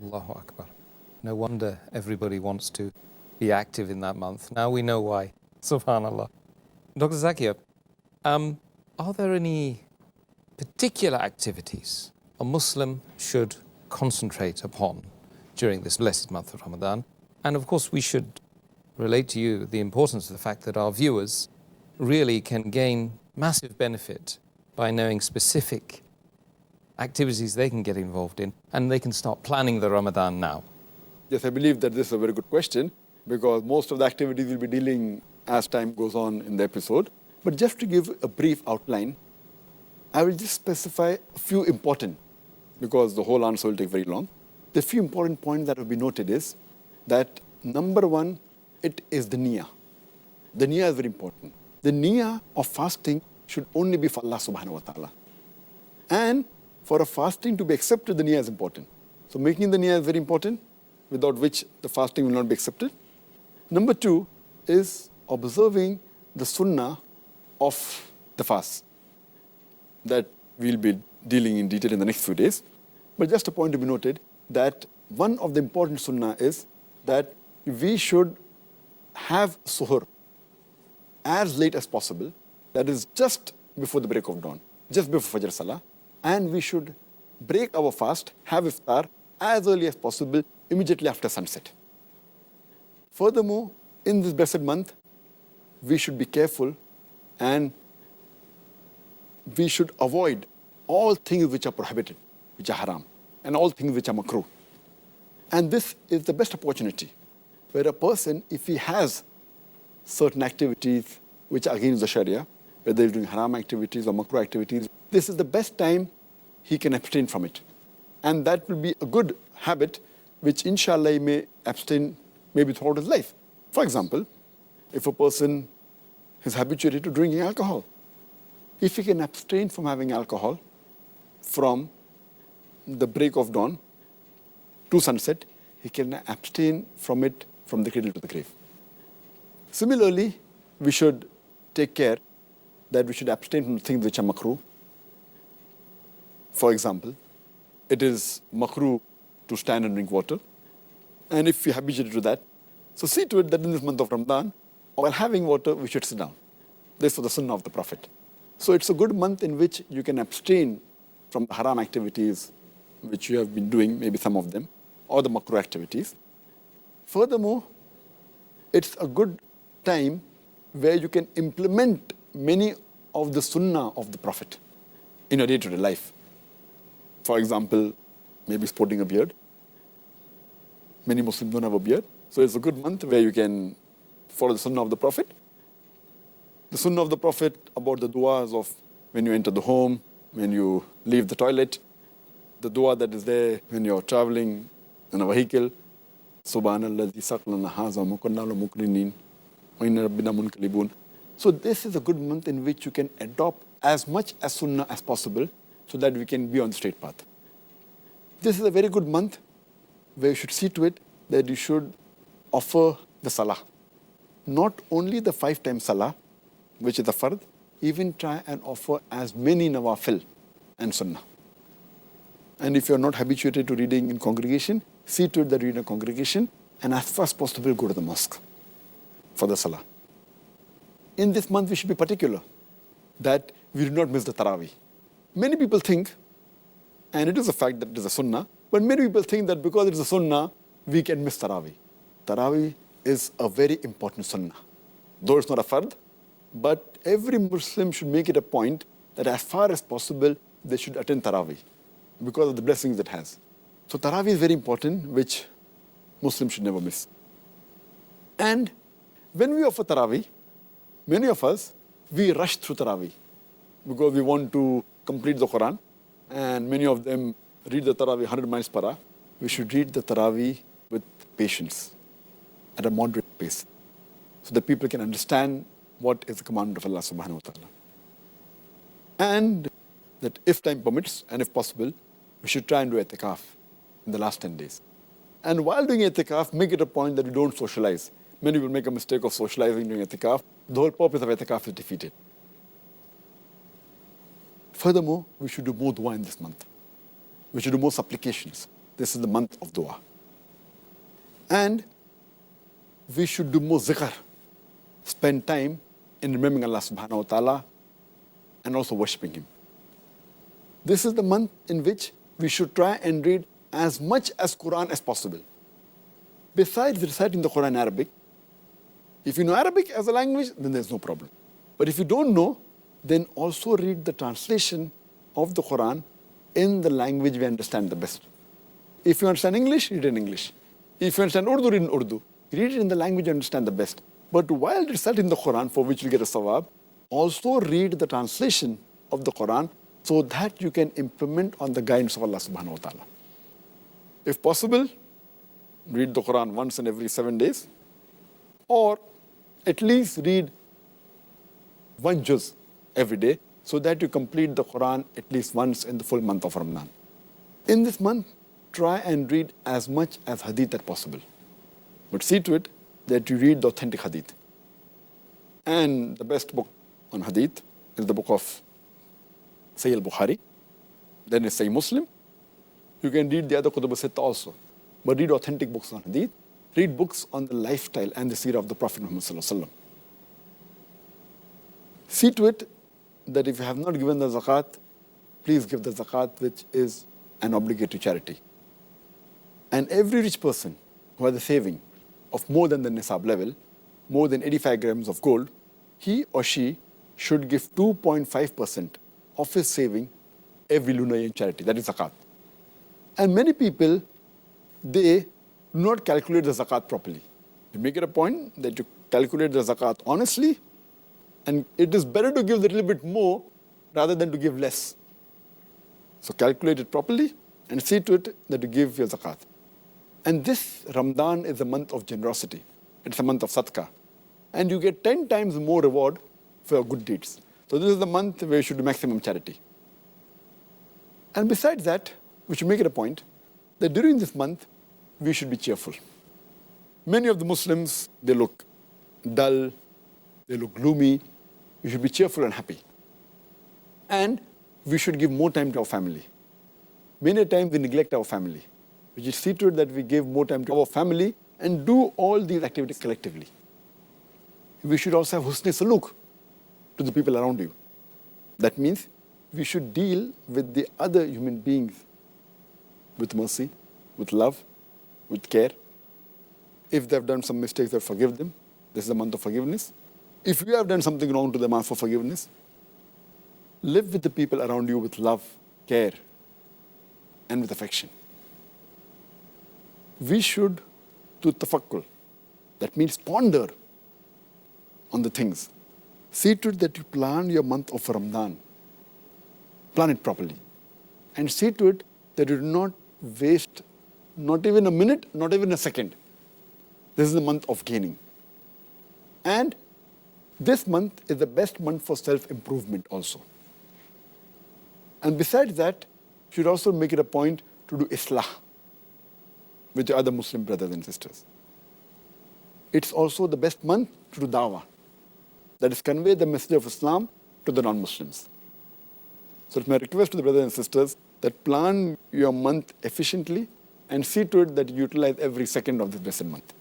Allahu Akbar. No wonder everybody wants to be active in that month. Now we know why. Subhanallah. Dr. Zakia, are there any particular activities a Muslim should concentrate upon during this blessed month of Ramadan? And of course, we should relate to you the importance of the fact that our viewers really can gain massive benefit by knowing specific activities they can get involved in, and they can start planning the Ramadan now. Yes, I believe that this is a very good question, because most of the activities will be dealing as time goes on in the episode. But just to give a brief outline, I will just specify a few important, because the whole answer will take very long. The few important points that will be noted is that number one, it is the niyyah. The niyyah is very important. The niyyah of fasting should only be for Allah subhanahu wa ta'ala. And for a fasting to be accepted, the niyyah is important. So making the niyyah is very important, without which the fasting will not be accepted. Number two is observing the sunnah of the fast that we'll be dealing in detail in the next few days. But just a point to be noted, that one of the important sunnah is that we should have suhoor as late as possible, that is just before the break of dawn, just before Fajr Salah, and we should break our fast, have iftar as early as possible, immediately after sunset. Furthermore, in this blessed month, we should be careful and we should avoid all things which are prohibited, which are haram, and all things which are makruh. And this is the best opportunity where a person, if he has certain activities which are against the Sharia, whether he's doing haram activities or makruh activities, this is the best time he can abstain from it. And that will be a good habit which inshallah he may abstain maybe throughout his life. For example, if a person is habituated to drinking alcohol, if he can abstain from having alcohol from the break of dawn to sunset, he can abstain from it from the cradle to the grave. Similarly, we should take care that we should abstain from things which are makruh. For example, it is makruh to stand and drink water. And if we are habituated to that, so see to it that in this month of Ramadan, while having water, we should sit down. This was the sunnah of the Prophet. So it's a good month in which you can abstain from the haram activities which you have been doing, maybe some of them, or the makruh activities. Furthermore, it's a good time where you can implement many of the sunnah of the Prophet in your day-to-day life. For example, maybe sporting a beard. Many Muslims don't have a beard. So it's a good month where you can follow the sunnah of the Prophet. The sunnah of the Prophet about the du'as of when you enter the home, when you leave the toilet, the dua that is there when you're traveling in a vehicle. Subhanallah, saqlana haza mukunnalu mukrinin wa inna rabbina munqalibun. So this is a good month in which you can adopt as much as sunnah as possible so that we can be on the straight path. This is a very good month where you should see to it that you should offer the salah. Not only the 5 times salah, which is the fard, even try and offer as many nawafil and sunnah. And if you're not habituated to reading in congregation, see to it that you read in a congregation, and as far as possible go to the mosque for the salah. In this month, we should be particular that we do not miss the tarawih. Many people think, and it is a fact that it is a sunnah, but many people think that because it is a sunnah, we can miss tarawih. Tarawih is a very important sunnah. Though it's not a fard, but every Muslim should make it a point that as far as possible, they should attend tarawih because of the blessings it has. So tarawih is very important, which Muslims should never miss. And when we offer tarawih, many of us, we rush through tarawih because we want to complete the Quran, and many of them read the tarawih 100 miles per hour. We should read the tarawih with patience, at a moderate pace, so that people can understand what is the command of Allah subhanahu wa ta'ala. And that if time permits, and if possible, we should try and do i'tikaf in the last 10 days. And while doing i'tikaf, make it a point that you don't socialize. Many will make a mistake of socializing during i'tikaf. The whole purpose of i'tikaf is defeated. Furthermore, we should do more dua in this month. We should do more supplications. this is the month of dua. And we should do more zikr, spend time in remembering Allah subhanahu wa ta'ala and also worshipping Him. This is the month in which we should try and read as much as Quran as possible. Besides reciting the Quran in Arabic, if you know Arabic as a language, then there's no problem. But if you don't know, then also read the translation of the Quran in the language we understand the best. If you understand English, read in English. If you understand Urdu, read in Urdu. Read it in the language you understand the best. But while reciting the Quran, for which you get a sawab, also read the translation of the Quran so that you can implement on the guidance of Allah subhanahu wa ta'ala. If possible, read the Quran once in every 7 days, or at least read one juz every day so that you complete the Quran at least once in the full month of Ramadan. In this month, try and read as much as hadith as possible. But see to it that you read the authentic hadith. And the best book on hadith is the book of Sahih al-Bukhari. Then is Sahih Muslim. You can read the other Kutub al-Sitta also. But read authentic books on hadith. Read books on the lifestyle and the seerah of the Prophet Muhammad sallallahu alaihi wasallam. See to it that if you have not given the zakat, please give the zakat, which is an obligatory charity. And every rich person who has a saving of more than the nisab level, more than 85 grams of gold, he or she should give 2.5% of his saving every lunar year in charity. That is zakat. And many people, they do not calculate the zakat properly. You make it a point that you calculate the zakat honestly, and it is better to give a little bit more rather than to give less. So calculate it properly and see to it that you give your zakat. And this Ramadan is a month of generosity. It's a month of sadaqah. And you get 10 times more reward for your good deeds. So this is the month where you should do maximum charity. And besides that, we should make it a point that during this month, we should be cheerful. Many of the Muslims, they look dull, they look gloomy. We should be cheerful and happy. And we should give more time to our family. Many times we neglect our family. We should see to it that we give more time to our family and do all these activities collectively. We should also have husn saluk to the people around you. That means we should deal with the other human beings with mercy, with love, with care. If they have done some mistakes, then forgive them. This is a month of forgiveness. If you have done something wrong to them, ask for forgiveness. Live with the people around you with love, care, and with affection. We should do tafakkul. That means ponder on the things. See to it that you plan your month of Ramadan. Plan it properly. And see to it that you do not waste not even a minute, not even a second. This is the month of gaining. And this month is the best month for self-improvement also. And besides that, you should also make it a point to do islah with your other Muslim brothers and sisters. It's also the best month to do dawah. That is, convey the message of Islam to the non-Muslims. So it's my request to the brothers and sisters that plan your month efficiently and see to it that you utilize every second of this blessed month.